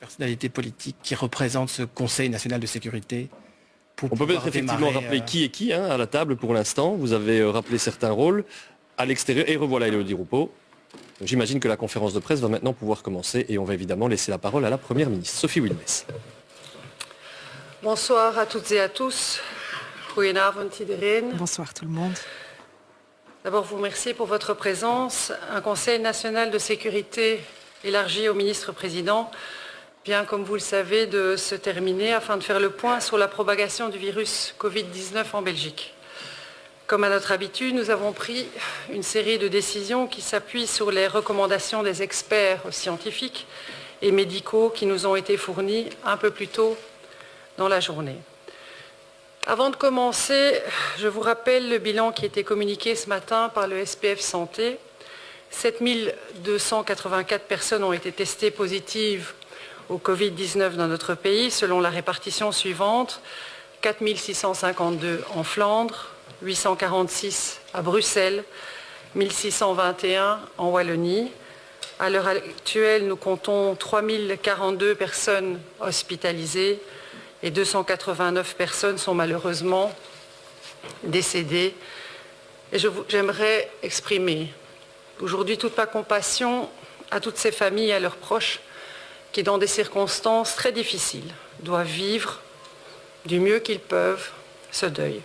personnalités politiques qui représentent ce Conseil national de sécurité. On peut peut-être effectivement rappeler qui est qui à la table pour l'instant. Vous avez rappelé certains rôles à l'extérieur. Et revoilà Élodie Roupeau. J'imagine que la conférence de presse va maintenant pouvoir commencer et on va évidemment laisser la parole à la Première ministre, Sophie Wilmès. Bonsoir à toutes et à tous. Goedenavond iedereen. Bonsoir tout le monde. D'abord, vous remercier pour votre présence. Un Conseil national de sécurité élargi au ministre-président vient, comme vous le savez, de se terminer afin de faire le point sur la propagation du virus Covid-19 en Belgique. Comme à notre habitude, nous avons pris une série de décisions qui s'appuient sur les recommandations des experts scientifiques et médicaux qui nous ont été fournis un peu plus tôt dans la journée. Avant de commencer, je vous rappelle le bilan qui a été communiqué ce matin par le SPF Santé. 7284 personnes ont été testées positives au Covid-19 dans notre pays, selon la répartition suivante. 4652 en Flandre, 846 à Bruxelles, 1621 en Wallonie. À l'heure actuelle, nous comptons 3042 personnes hospitalisées et 289 personnes sont malheureusement décédées. Et j'aimerais exprimer aujourd'hui toute ma compassion à toutes ces familles et à leurs proches qui, dans des circonstances très difficiles, doivent vivre du mieux qu'ils peuvent ce deuil.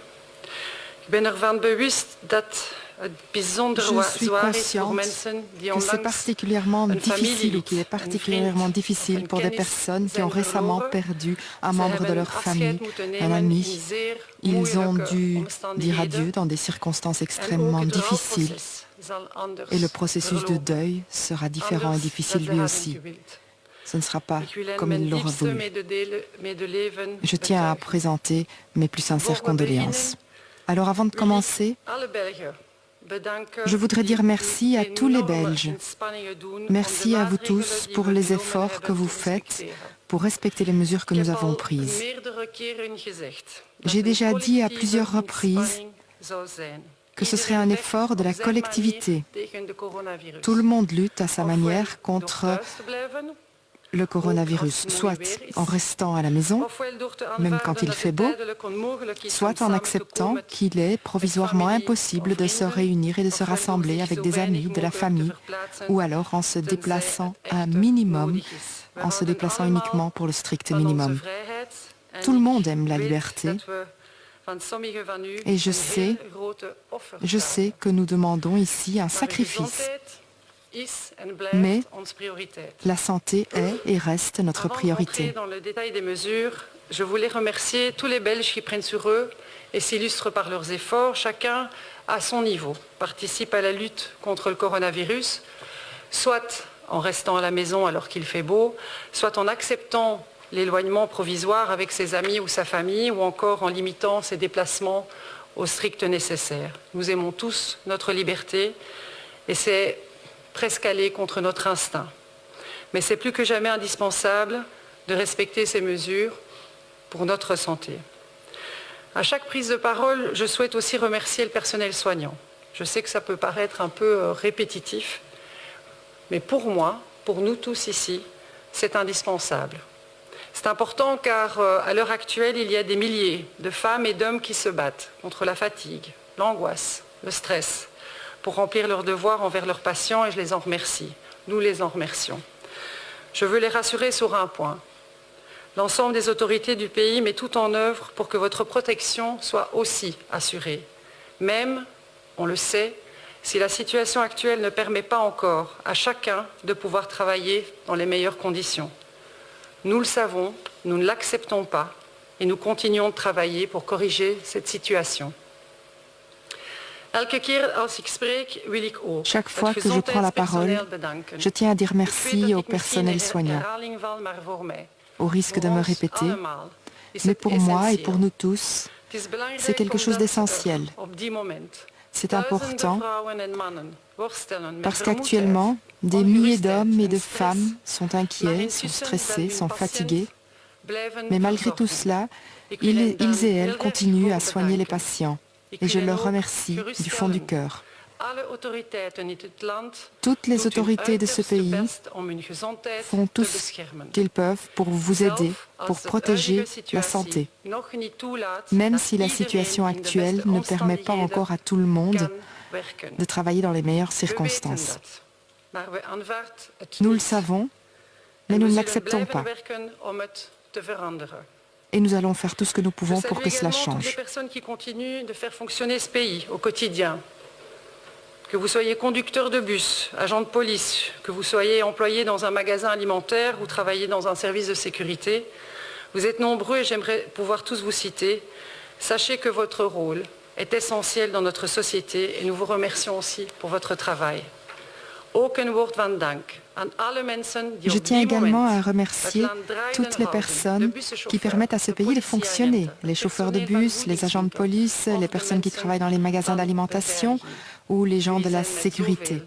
Ik ben ervan bewust dat het bijzonder zwaar is voor mensen die que c'est particulièrement difficile ou qu'il est particulièrement difficile pour des personnes qui ont récemment perdu un membre de leur famille, un ami. Ils ont dû dire adieu dans des circonstances extrêmement difficiles et le processus de deuil sera différent et difficile lui aussi. Ce ne sera pas comme ils l'auraient voulu. Je tiens à présenter mes plus sincères condoléances. Alors avant de commencer, je voudrais dire merci à tous les Belges. Merci à vous tous pour les efforts que vous faites pour respecter les mesures que nous avons prises. J'ai déjà dit à plusieurs reprises que ce serait un effort de la collectivité. Tout le monde lutte à sa manière contre le coronavirus, soit en restant à la maison, même quand il fait beau, soit en acceptant qu'il est provisoirement impossible de se réunir et de se rassembler avec des amis, de la famille, ou alors en se déplaçant un minimum, en se déplaçant uniquement pour le strict minimum. Tout le monde aime la liberté et je sais que nous demandons ici un sacrifice. Mais la santé est et reste notre priorité. Dans le détail des mesures, je voulais remercier tous les Belges qui prennent sur eux et s'illustrent par leurs efforts. Chacun, à son niveau, participe à la lutte contre le coronavirus, soit en restant à la maison alors qu'il fait beau, soit en acceptant l'éloignement provisoire avec ses amis ou sa famille, ou encore en limitant ses déplacements au strict nécessaire. Nous aimons tous notre liberté et c'est presque aller contre notre instinct. Mais c'est plus que jamais indispensable de respecter ces mesures pour notre santé. À chaque prise de parole, je souhaite aussi remercier le personnel soignant. Je sais que ça peut paraître un peu répétitif, mais pour moi, pour nous tous ici, c'est indispensable. C'est important car à l'heure actuelle, il y a des milliers de femmes et d'hommes qui se battent contre la fatigue, l'angoisse, le stress, pour remplir leurs devoirs envers leurs patients et je les en remercie. Nous les en remercions. Je veux les rassurer sur un point. L'ensemble des autorités du pays met tout en œuvre pour que votre protection soit aussi assurée. Même, on le sait, si la situation actuelle ne permet pas encore à chacun de pouvoir travailler dans les meilleures conditions. Nous le savons, nous ne l'acceptons pas et nous continuons de travailler pour corriger cette situation. Chaque fois que je prends la parole, je tiens à dire merci au personnel soignant. Au risque de me répéter, mais pour moi et pour nous tous, c'est quelque chose d'essentiel. C'est important parce qu'actuellement, des milliers d'hommes et de femmes sont inquiets, sont stressés, sont fatigués. Mais malgré tout cela, ils et elles continuent à soigner les patients. Et je leur remercie du fond du cœur. Toutes les autorités de ce pays font tout ce qu'ils peuvent pour vous aider, pour protéger la santé, même si la situation actuelle ne permet pas encore à tout le monde de travailler dans les meilleures circonstances. Nous le savons, mais nous ne l'acceptons pas. Et nous allons faire tout ce que nous pouvons pour que cela change. Toutes les personnes qui continuent de faire fonctionner ce pays au quotidien. Que vous soyez conducteur de bus, agent de police, que vous soyez employé dans un magasin alimentaire ou travaillez dans un service de sécurité, vous êtes nombreux et j'aimerais pouvoir tous vous citer. Sachez que votre rôle est essentiel dans notre société et nous vous remercions aussi pour votre travail. Je tiens également à remercier toutes les personnes qui permettent à ce pays de fonctionner, les chauffeurs de bus, les agents de police, les personnes qui travaillent dans les magasins d'alimentation ou les gens de la sécurité.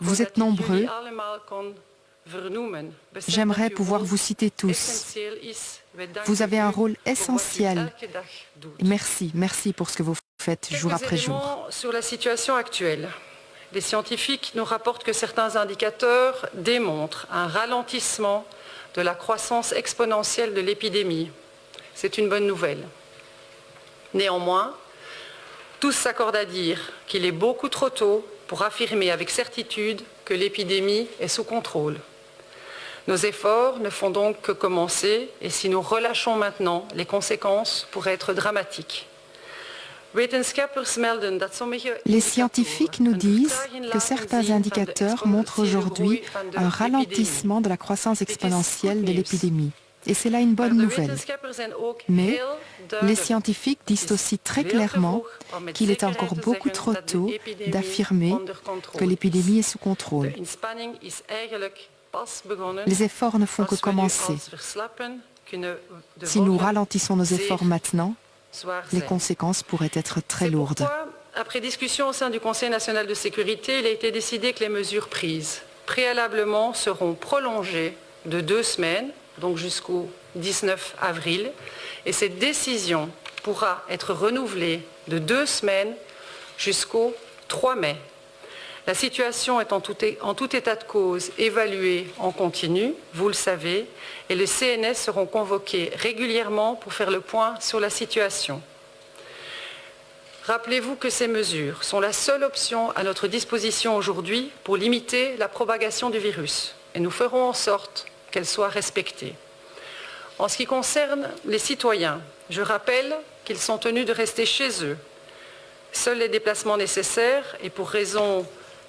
Vous êtes nombreux. J'aimerais pouvoir vous citer tous. Vous avez un rôle essentiel. Merci, merci pour ce que vous faites jour après jour. Sur la situation actuelle. Les scientifiques nous rapportent que certains indicateurs démontrent un ralentissement de la croissance exponentielle de l'épidémie. C'est une bonne nouvelle. Néanmoins, tous s'accordent à dire qu'il est beaucoup trop tôt pour affirmer avec certitude que l'épidémie est sous contrôle. Nos efforts ne font donc que commencer et si nous relâchons maintenant, les conséquences pourraient être dramatiques. Les scientifiques nous disent que certains indicateurs montrent aujourd'hui un ralentissement de la croissance exponentielle de l'épidémie. Et c'est là une bonne nouvelle. Mais les scientifiques disent aussi très clairement qu'il est encore beaucoup trop tôt d'affirmer que l'épidémie est sous contrôle. Les efforts ne font que commencer. Si nous ralentissons nos efforts maintenant, les conséquences pourraient être très lourdes. Pourquoi, après discussion au sein du Conseil national de sécurité, il a été décidé que les mesures prises préalablement seront prolongées de 2 semaines, donc jusqu'au 19 avril, et cette décision pourra être renouvelée de 2 semaines jusqu'au 3 mai. La situation est en tout état de cause évaluée en continu, vous le savez, et les CNS seront convoqués régulièrement pour faire le point sur la situation. Rappelez-vous que ces mesures sont la seule option à notre disposition aujourd'hui pour limiter la propagation du virus, et nous ferons en sorte qu'elles soient respectées. En ce qui concerne les citoyens, je rappelle qu'ils sont tenus de rester chez eux. Seuls les déplacements nécessaires et pour raisons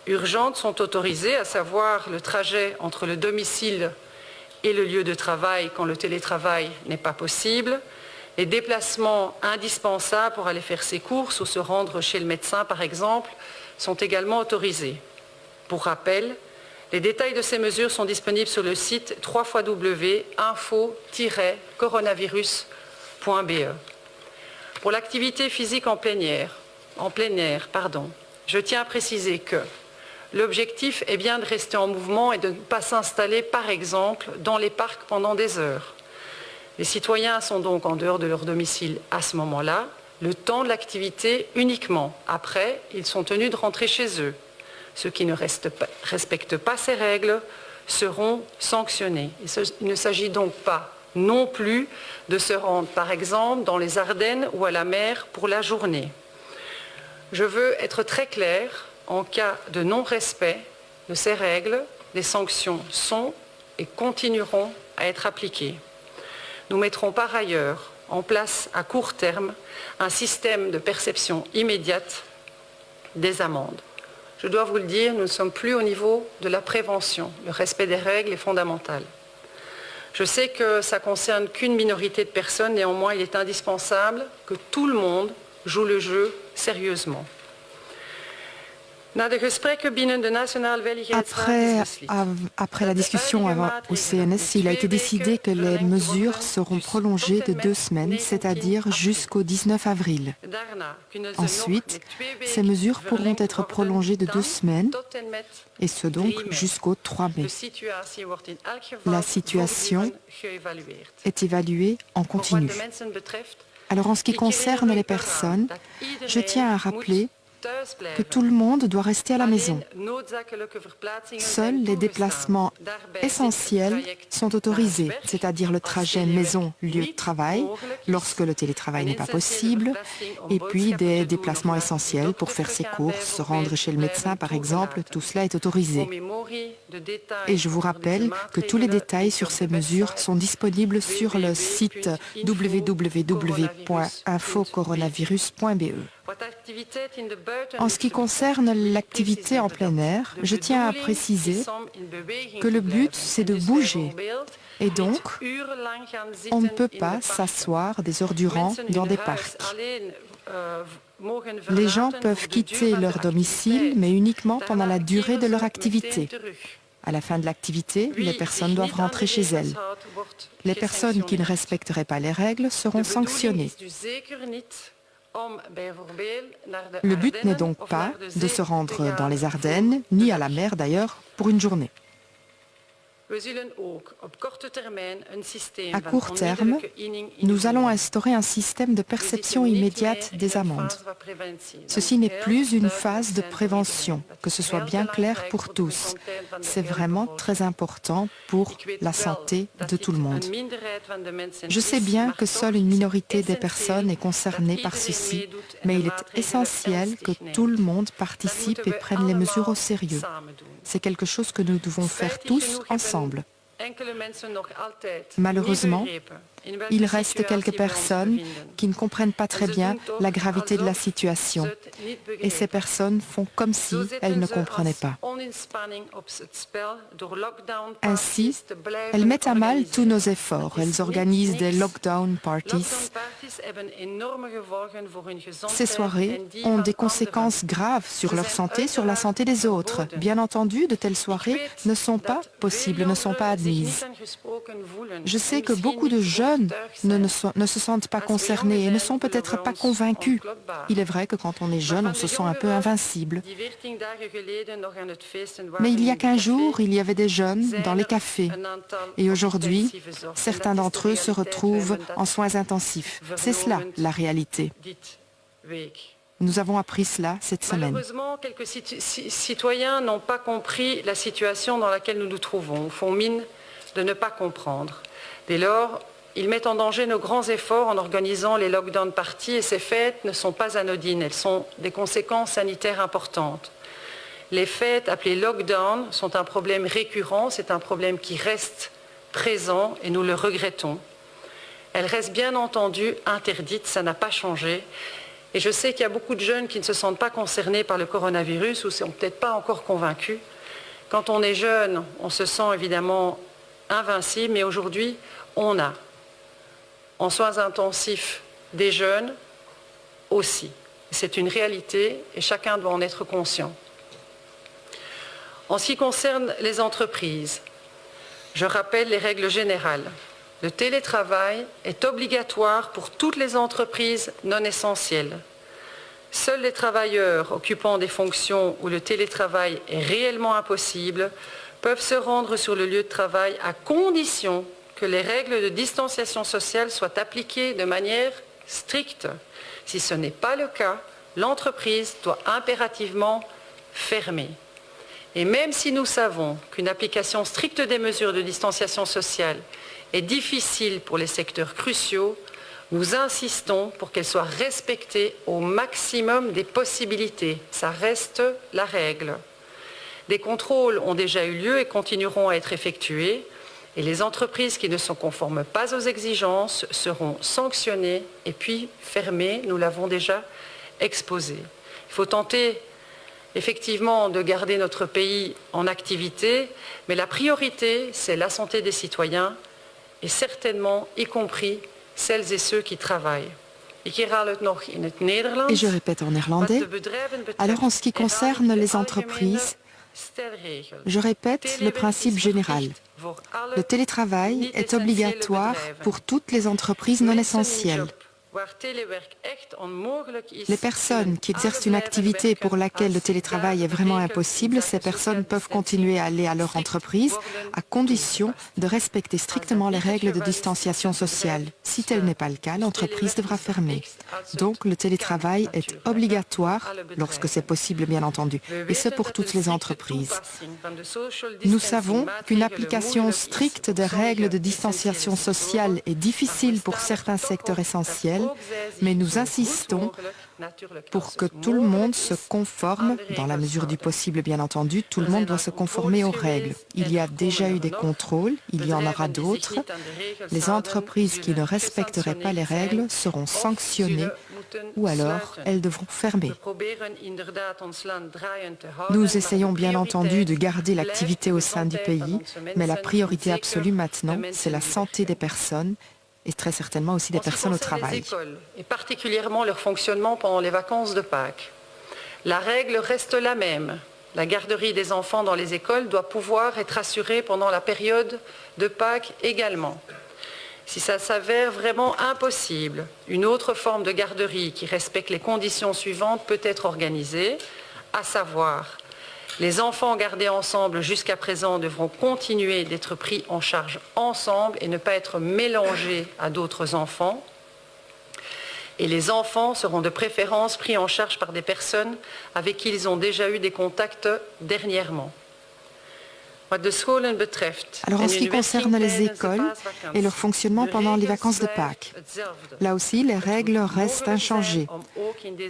urgentes sont autorisées, à savoir le trajet entre le domicile et le lieu de travail quand le télétravail n'est pas possible, les déplacements indispensables pour aller faire ses courses ou se rendre chez le médecin par exemple sont également autorisés. Pour rappel, les détails de ces mesures sont disponibles sur le site www.info-coronavirus.be. Pour l'activité physique en plein air, je tiens à préciser que l'objectif est bien de rester en mouvement et de ne pas s'installer, par exemple, dans les parcs pendant des heures. Les citoyens sont donc en dehors de leur domicile à ce moment-là, le temps de l'activité uniquement. Après, ils sont tenus de rentrer chez eux. Ceux qui ne respectent pas ces règles seront sanctionnés. Il ne s'agit donc pas non plus de se rendre, par exemple, dans les Ardennes ou à la mer pour la journée. Je veux être très clair. En cas de non-respect de ces règles, les sanctions sont et continueront à être appliquées. Nous mettrons par ailleurs en place à court terme un système de perception immédiate des amendes. Je dois vous le dire, nous ne sommes plus au niveau de la prévention. Le respect des règles est fondamental. Je sais que ça ne concerne qu'une minorité de personnes, néanmoins il est indispensable que tout le monde joue le jeu sérieusement. Après la discussion au CNS, il a été décidé que les mesures seront prolongées de 2 semaines, c'est-à-dire jusqu'au 19 avril. Ensuite, ces mesures pourront être prolongées de 2 semaines, et ce donc jusqu'au 3 mai. La situation est évaluée en continu. Alors en ce qui concerne les personnes, je tiens à rappeler que tout le monde doit rester à la maison. Seuls les déplacements essentiels sont autorisés, c'est-à-dire le trajet maison-lieu de travail, lorsque le télétravail n'est pas possible, et puis des déplacements essentiels pour faire ses courses, se rendre chez le médecin par exemple, tout cela est autorisé. Et je vous rappelle que tous les détails sur ces mesures sont disponibles sur le site www.infocoronavirus.be. En ce qui concerne l'activité en plein air, je tiens à préciser que le but, c'est de bouger. Et donc, on ne peut pas s'asseoir des heures durant dans des parcs. Les gens peuvent quitter leur domicile, mais uniquement pendant la durée de leur activité. À la fin de l'activité, les personnes doivent rentrer chez elles. Les personnes qui ne respecteraient pas les règles seront sanctionnées. Le but n'est donc pas de se rendre dans les Ardennes, ni à la mer d'ailleurs, pour une journée. À court terme, nous allons instaurer un système de perception immédiate des amendes. Ceci n'est plus une phase de prévention, que ce soit bien clair pour tous. C'est vraiment très important pour la santé de tout le monde. Je sais bien que seule une minorité des personnes est concernée par ceci, mais il est essentiel que tout le monde participe et prenne les mesures au sérieux. C'est quelque chose que nous devons faire tous ensemble. Malheureusement, il reste quelques personnes qui ne comprennent pas très bien la gravité de la situation. Et ces personnes font comme si elles ne comprenaient pas. Ainsi, elles mettent à mal tous nos efforts. Elles organisent des lockdown parties. Ces soirées ont des conséquences graves sur leur santé, sur la santé des autres. Bien entendu, de telles soirées ne sont pas possibles, ne sont pas admises. Je sais que beaucoup de jeunes ne se sentent pas concernés et ne sont peut-être pas convaincus. Il est vrai que quand on est jeune, on se sent un peu invincible. Mais il y a 15 jours, il y avait des jeunes dans les cafés. Et aujourd'hui, certains d'entre eux se retrouvent en soins intensifs. C'est cela, la réalité. Nous avons appris cela cette semaine. Malheureusement, quelques citoyens n'ont pas compris la situation dans laquelle nous nous trouvons, font mine de ne pas comprendre. Dès lors, ils mettent en danger nos grands efforts en organisant les lockdown parties et ces fêtes ne sont pas anodines, elles sont des conséquences sanitaires importantes. Les fêtes appelées lockdown sont un problème récurrent, c'est un problème qui reste présent et nous le regrettons. Elles restent bien entendu interdites, ça n'a pas changé. Et je sais qu'il y a beaucoup de jeunes qui ne se sentent pas concernés par le coronavirus ou ne sont peut-être pas encore convaincus. Quand on est jeune, on se sent évidemment invincible, mais aujourd'hui, on a en soins intensifs des jeunes aussi. C'est une réalité et chacun doit en être conscient. En ce qui concerne les entreprises, je rappelle les règles générales. Le télétravail est obligatoire pour toutes les entreprises non essentielles. Seuls les travailleurs occupant des fonctions où le télétravail est réellement impossible peuvent se rendre sur le lieu de travail à condition que les règles de distanciation sociale soient appliquées de manière stricte. Si ce n'est pas le cas, l'entreprise doit impérativement fermer. Et même si nous savons qu'une application stricte des mesures de distanciation sociale est difficile pour les secteurs cruciaux, nous insistons pour qu'elle soit respectée au maximum des possibilités. Ça reste la règle. Des contrôles ont déjà eu lieu et continueront à être effectués. Et les entreprises qui ne se conforment pas aux exigences seront sanctionnées et puis fermées. Nous l'avons déjà exposé. Il faut tenter effectivement de garder notre pays en activité, mais la priorité, c'est la santé des citoyens et certainement, y compris celles et ceux qui travaillent. Et je répète en néerlandais. Alors en ce qui concerne les entreprises, je répète le principe général. Le télétravail est obligatoire pour toutes les entreprises non essentielles. Les personnes qui exercent une activité pour laquelle le télétravail est vraiment impossible, ces personnes peuvent continuer à aller à leur entreprise à condition de respecter strictement les règles de distanciation sociale. Si tel n'est pas le cas, l'entreprise devra fermer. Donc le télétravail est obligatoire lorsque c'est possible, bien entendu, et ce pour toutes les entreprises. Nous savons qu'une application stricte des règles de distanciation sociale est difficile pour certains secteurs essentiels, mais nous insistons pour que tout le monde se conforme, dans la mesure du possible bien entendu, tout le monde doit se conformer aux règles. Il y a déjà eu des contrôles, il y en aura d'autres. Les entreprises qui ne respecteraient pas les règles seront sanctionnées ou alors elles devront fermer. Nous essayons bien entendu de garder l'activité au sein du pays, mais la priorité absolue maintenant, c'est la santé des personnes et très certainement aussi des personnes au travail. Et particulièrement leur fonctionnement pendant les vacances de Pâques. La règle reste la même. La garderie des enfants dans les écoles doit pouvoir être assurée pendant la période de Pâques également. Si ça s'avère vraiment impossible, une autre forme de garderie qui respecte les conditions suivantes peut être organisée, à savoir les enfants gardés ensemble jusqu'à présent devront continuer d'être pris en charge ensemble et ne pas être mélangés à d'autres enfants. Et les enfants seront de préférence pris en charge par des personnes avec qui ils ont déjà eu des contacts dernièrement. Alors en ce qui concerne les écoles et leur fonctionnement pendant les vacances de Pâques, là aussi les règles restent inchangées.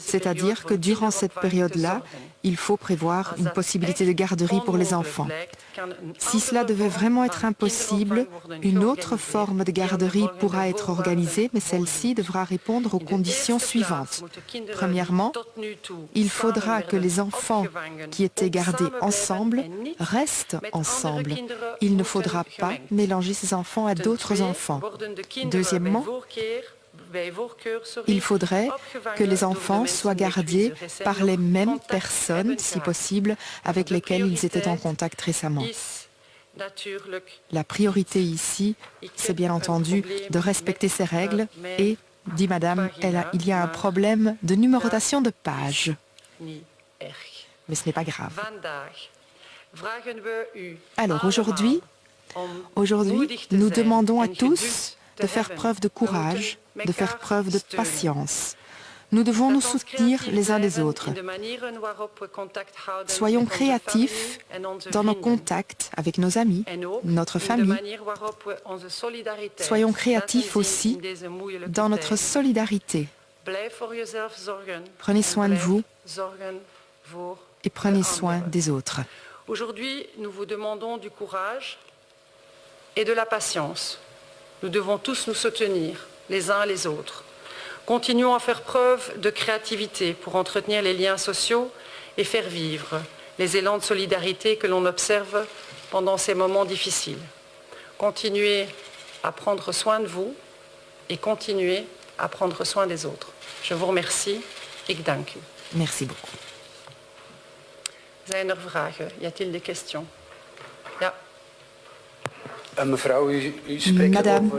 C'est-à-dire que durant cette période-là, il faut prévoir une possibilité de garderie pour les enfants. Si cela devait vraiment être impossible, une autre forme de garderie pourra être organisée, mais celle-ci devra répondre aux conditions suivantes. Premièrement, il faudra que les enfants qui étaient gardés ensemble restent ensemble. Il ne faudra pas mélanger ces enfants à d'autres enfants. Deuxièmement, il faudrait que les enfants soient gardés par les mêmes personnes, si possible, avec lesquelles ils étaient en contact récemment. La priorité ici, c'est bien entendu de respecter ces règles et, dit Madame, il y a un problème de numérotation de pages. Mais ce n'est pas grave. Alors aujourd'hui, nous demandons à tous de faire preuve de courage, de faire preuve de patience. Nous devons nous soutenir les uns des autres. Soyons créatifs dans nos contacts avec nos amis, notre famille. Soyons créatifs aussi dans notre solidarité. Prenez soin de vous et prenez soin des autres. Aujourd'hui, nous vous demandons du courage et de la patience. Nous devons tous nous soutenir, les uns les autres. Continuons à faire preuve de créativité pour entretenir les liens sociaux et faire vivre les élans de solidarité que l'on observe pendant ces moments difficiles. Continuez à prendre soin de vous et continuez à prendre soin des autres. Je vous remercie. Ik dank u. Merci beaucoup. Zijn er vragen? Y a-t-il des questions? Ja. Madame,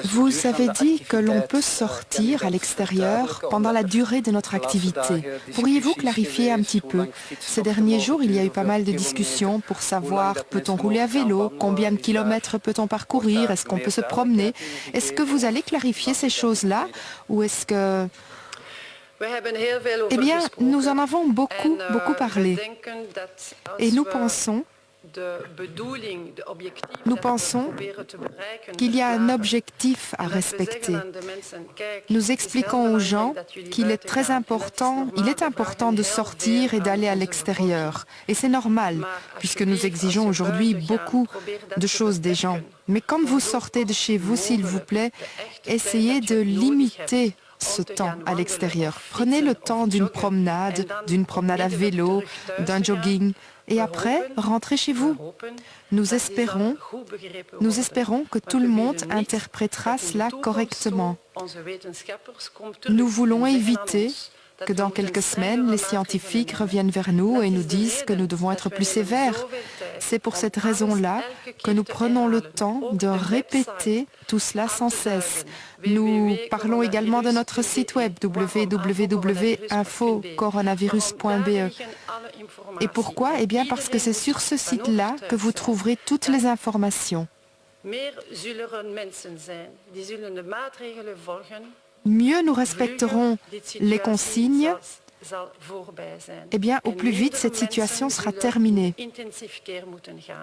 vous avez dit que l'on peut sortir à l'extérieur pendant la durée de notre activité. Pourriez-vous clarifier un petit peu? Ces derniers jours, il y a eu pas mal de discussions pour savoir peut-on rouler à vélo, combien de kilomètres peut-on parcourir, est-ce qu'on peut se promener? Est-ce que vous allez clarifier ces choses-là ou est-ce que... Eh bien, nous en avons beaucoup parlé. Et nous pensons qu'il y a un objectif à respecter. Nous expliquons aux gens qu'il est très important, de sortir et d'aller à l'extérieur. Et c'est normal, puisque nous exigeons aujourd'hui beaucoup de choses des gens. Mais quand vous sortez de chez vous, s'il vous plaît, essayez de limiter ce temps à l'extérieur. Prenez le temps d'une promenade à vélo, d'un jogging, et après, rentrez chez vous. Nous espérons que tout le monde interprétera cela correctement. Nous voulons éviter que dans quelques semaines, les scientifiques reviennent vers nous et nous disent que nous devons être plus sévères. C'est pour cette raison-là que nous prenons le temps de répéter tout cela sans cesse. Nous parlons également de notre site web www.infocoronavirus.be. Et pourquoi? Eh bien parce que c'est sur ce site-là que vous trouverez toutes les informations. Mieux nous respecterons les consignes, eh bien, au plus vite, cette situation sera terminée.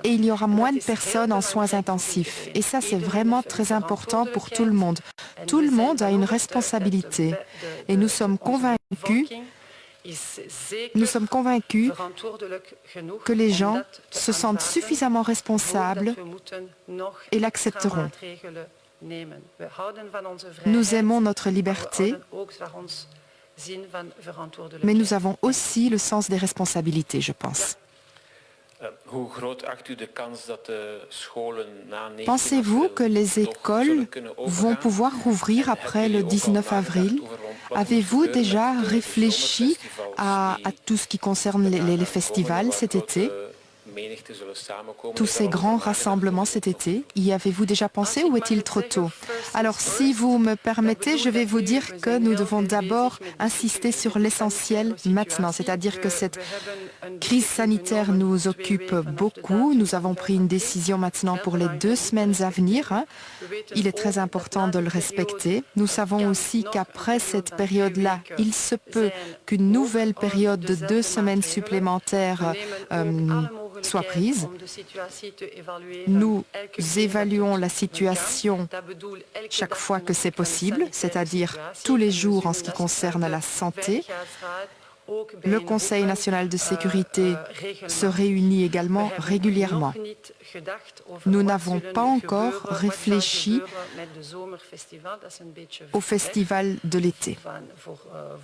Et il y aura moins de personnes en soins intensifs. Et ça, c'est vraiment très important pour tout le monde. Tout le monde a une responsabilité. Et nous sommes convaincus que les gens se sentent suffisamment responsables et l'accepteront. Nous aimons notre liberté, mais nous avons aussi le sens des responsabilités, je pense. Pensez-vous que les écoles vont pouvoir rouvrir après le 19 avril? Avez-vous déjà réfléchi à tout ce qui concerne les festivals cet été? Tous ces grands rassemblements cet été, y avez-vous déjà pensé ou est-il trop tôt? Alors, si vous me permettez, je vais vous dire que nous devons d'abord insister sur l'essentiel maintenant, c'est-à-dire que cette crise sanitaire nous occupe beaucoup. Nous avons pris une décision maintenant pour les 2 semaines à venir. Il est très important de le respecter. Nous savons aussi qu'après cette période-là, il se peut qu'une nouvelle période de 2 semaines supplémentaires soit prise. Nous évaluons la situation chaque fois que c'est possible, c'est-à-dire tous les jours en ce qui concerne la santé. Le Conseil national de sécurité se réunit également régulièrement. Nous n'avons pas encore réfléchi au festival de l'été.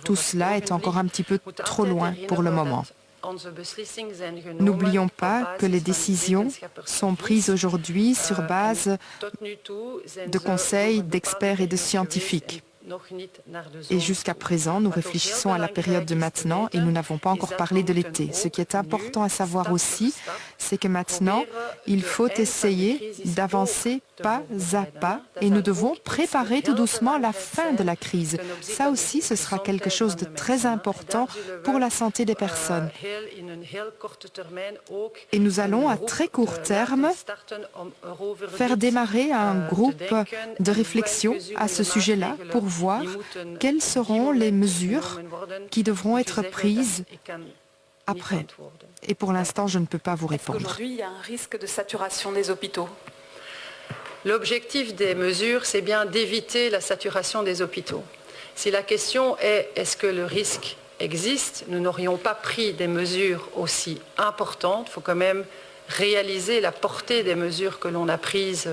Tout cela est encore un petit peu trop loin pour le moment. N'oublions pas que les décisions sont prises aujourd'hui sur base de conseils d'experts et de scientifiques. Et jusqu'à présent, nous réfléchissons à la période de maintenant et nous n'avons pas encore parlé de l'été. Ce qui est important à savoir aussi, c'est que maintenant, il faut essayer d'avancer pas à pas et nous devons préparer tout doucement la fin de la crise. Ça aussi, ce sera quelque chose de très important pour la santé des personnes. Et nous allons à très court terme faire démarrer un groupe de réflexion à ce sujet-là pour voir quelles seront les mesures qui devront être prises après. Et pour l'instant, je ne peux pas vous répondre. Aujourd'hui, il y a un risque de saturation des hôpitaux. L'objectif des mesures, c'est bien d'éviter la saturation des hôpitaux. Si la question est est-ce que le risque existe, nous n'aurions pas pris des mesures aussi importantes. Il faut quand même réaliser la portée des mesures que l'on a prises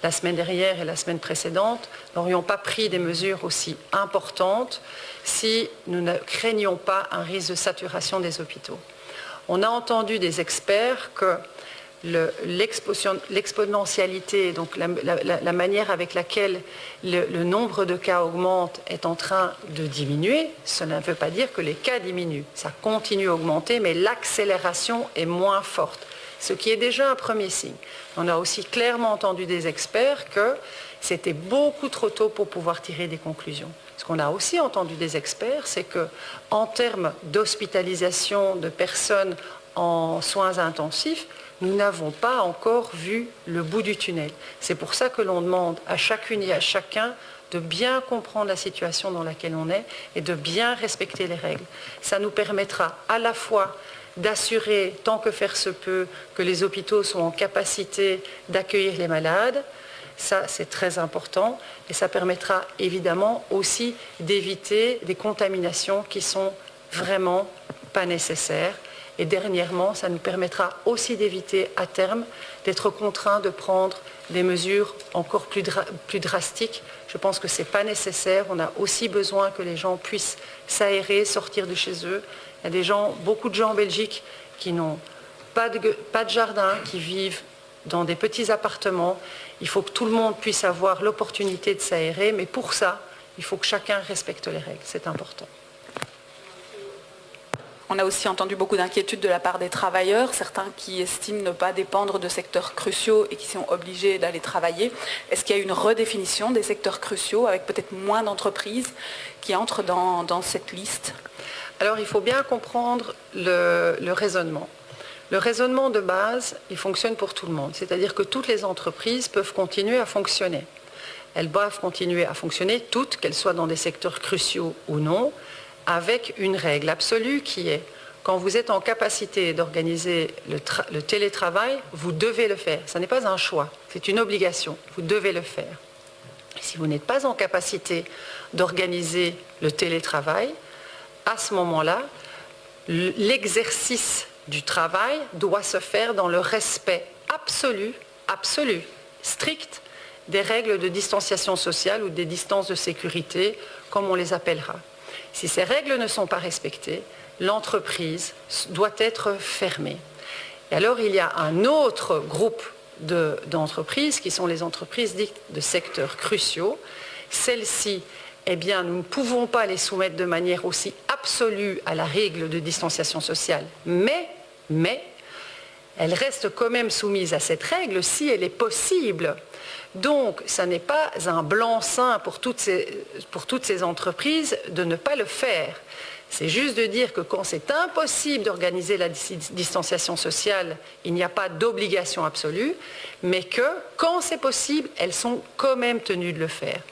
la semaine dernière et la semaine précédente. Nous n'aurions pas pris des mesures aussi importantes si nous ne craignions pas un risque de saturation des hôpitaux. On a entendu des experts que l'exponentialité, donc la manière avec laquelle le nombre de cas augmente est en train de diminuer. Cela ne veut pas dire que les cas diminuent. Ça continue à augmenter, mais l'accélération est moins forte, ce qui est déjà un premier signe. On a aussi clairement entendu des experts que c'était beaucoup trop tôt pour pouvoir tirer des conclusions. Ce qu'on a aussi entendu des experts, c'est qu'en termes d'hospitalisation de personnes en soins intensifs, nous n'avons pas encore vu le bout du tunnel. C'est pour ça que l'on demande à chacune et à chacun de bien comprendre la situation dans laquelle on est et de bien respecter les règles. Ça nous permettra à la fois d'assurer, tant que faire se peut, que les hôpitaux sont en capacité d'accueillir les malades. Ça, c'est très important. Et ça permettra évidemment aussi d'éviter des contaminations qui sont vraiment pas nécessaires. Et dernièrement, ça nous permettra aussi d'éviter à terme d'être contraints de prendre des mesures encore plus drastiques. Je pense que ce n'est pas nécessaire. On a aussi besoin que les gens puissent s'aérer, sortir de chez eux. Il y a beaucoup de gens en Belgique qui n'ont pas de jardin, qui vivent dans des petits appartements. Il faut que tout le monde puisse avoir l'opportunité de s'aérer, mais pour ça, il faut que chacun respecte les règles. C'est important. On a aussi entendu beaucoup d'inquiétudes de la part des travailleurs, certains qui estiment ne pas dépendre de secteurs cruciaux et qui sont obligés d'aller travailler. Est-ce qu'il y a une redéfinition des secteurs cruciaux avec peut-être moins d'entreprises qui entrent dans cette liste? Alors il faut bien comprendre le raisonnement. Le raisonnement de base, il fonctionne pour tout le monde. C'est-à-dire que toutes les entreprises peuvent continuer à fonctionner. Elles doivent continuer à fonctionner, toutes, qu'elles soient dans des secteurs cruciaux ou non, avec une règle absolue qui est, quand vous êtes en capacité d'organiser le télétravail, vous devez le faire. Ce n'est pas un choix, c'est une obligation. Vous devez le faire. Si vous n'êtes pas en capacité d'organiser le télétravail, à ce moment-là, l'exercice du travail doit se faire dans le respect absolu, strict, des règles de distanciation sociale ou des distances de sécurité, comme on les appellera. Si ces règles ne sont pas respectées, l'entreprise doit être fermée. Et alors, il y a un autre groupe d'entreprises qui sont les entreprises dites de secteurs cruciaux. Celles-ci, eh bien, nous ne pouvons pas les soumettre de manière aussi absolue à la règle de distanciation sociale, mais elles restent quand même soumises à cette règle si elle est possible. Donc, ça n'est pas un blanc-seing pour toutes ces entreprises de ne pas le faire. C'est juste de dire que quand c'est impossible d'organiser la distanciation sociale, il n'y a pas d'obligation absolue, mais que quand c'est possible, elles sont quand même tenues de le faire.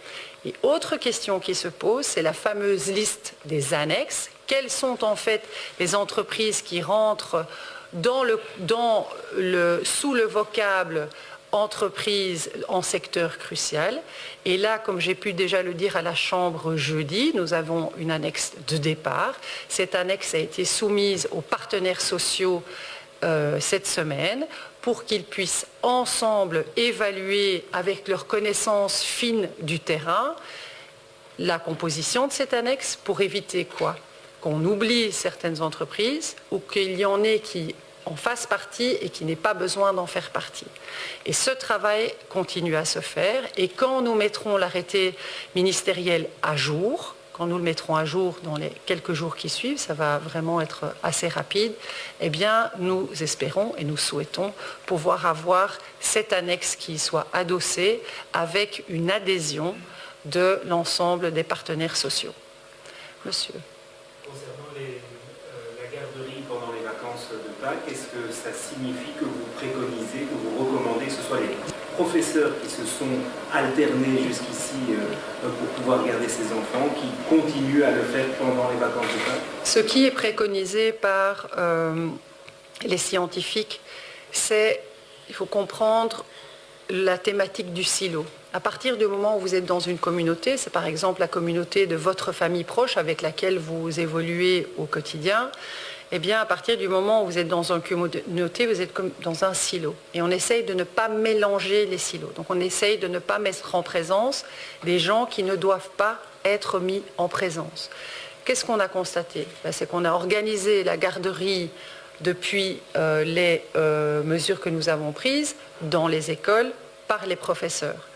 Et autre question qui se pose, c'est la fameuse liste des annexes. Quelles sont en fait les entreprises qui rentrent sous le vocable entreprise en secteur crucial. Et là, comme j'ai pu déjà le dire à la Chambre jeudi, nous avons une annexe de départ. Cette annexe a été soumise aux partenaires sociaux cette semaine pour qu'ils puissent ensemble évaluer avec leur connaissance fine du terrain la composition de cette annexe pour éviter quoi? Qu'on oublie certaines entreprises ou qu'il y en ait qui en fassent partie et qui n'aient pas besoin d'en faire partie. Et ce travail continue à se faire et quand nous mettrons l'arrêté ministériel à jour, quand nous le mettrons à jour dans les quelques jours qui suivent, ça va vraiment être assez rapide, eh bien nous espérons et nous souhaitons pouvoir avoir cette annexe qui soit adossée avec une adhésion de l'ensemble des partenaires sociaux. Monsieur. Concernant la garderie pendant les vacances de Pâques, est-ce que ça signifie que vous préconisez, que vous recommandez que ce soit les professeurs qui se sont alternés jusqu'ici pour pouvoir garder ces enfants, qui continuent à le faire pendant les vacances de Pâques? Ce qui est préconisé par les scientifiques, c'est, il faut comprendre la thématique du silo. À partir du moment où vous êtes dans une communauté, c'est par exemple la communauté de votre famille proche avec laquelle vous évoluez au quotidien, eh bien à partir du moment où vous êtes dans une communauté, vous êtes comme dans un silo. Et on essaye de ne pas mélanger les silos. Donc on essaye de ne pas mettre en présence des gens qui ne doivent pas être mis en présence. Qu'est-ce qu'on a constaté? C'est qu'on a organisé la garderie depuis les mesures que nous avons prises dans les écoles par les professeurs.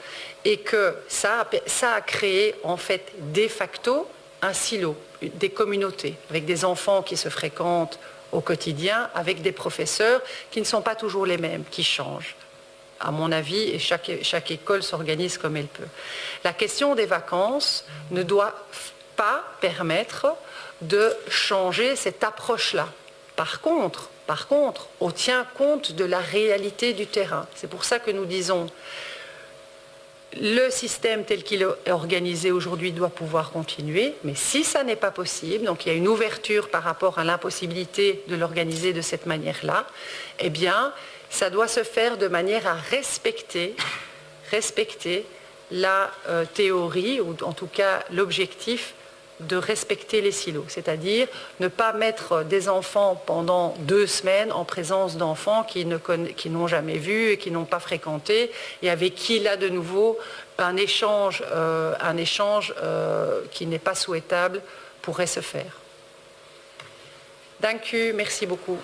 Et que ça a créé en fait de facto un silo, des communautés, avec des enfants qui se fréquentent au quotidien, avec des professeurs qui ne sont pas toujours les mêmes, qui changent, à mon avis, et chaque école s'organise comme elle peut. La question des vacances ne doit pas permettre de changer cette approche-là. Par contre, on tient compte de la réalité du terrain. C'est pour ça que nous disons le système tel qu'il est organisé aujourd'hui doit pouvoir continuer, mais si ça n'est pas possible, donc il y a une ouverture par rapport à l'impossibilité de l'organiser de cette manière-là, eh bien, ça doit se faire de manière à respecter la théorie, ou en tout cas l'objectif de respecter les silos, c'est-à-dire ne pas mettre des enfants pendant 2 semaines en présence d'enfants qui n'ont jamais vu et qui n'ont pas fréquenté et avec qui, là, de nouveau, un échange qui n'est pas souhaitable pourrait se faire. Dank u, merci beaucoup.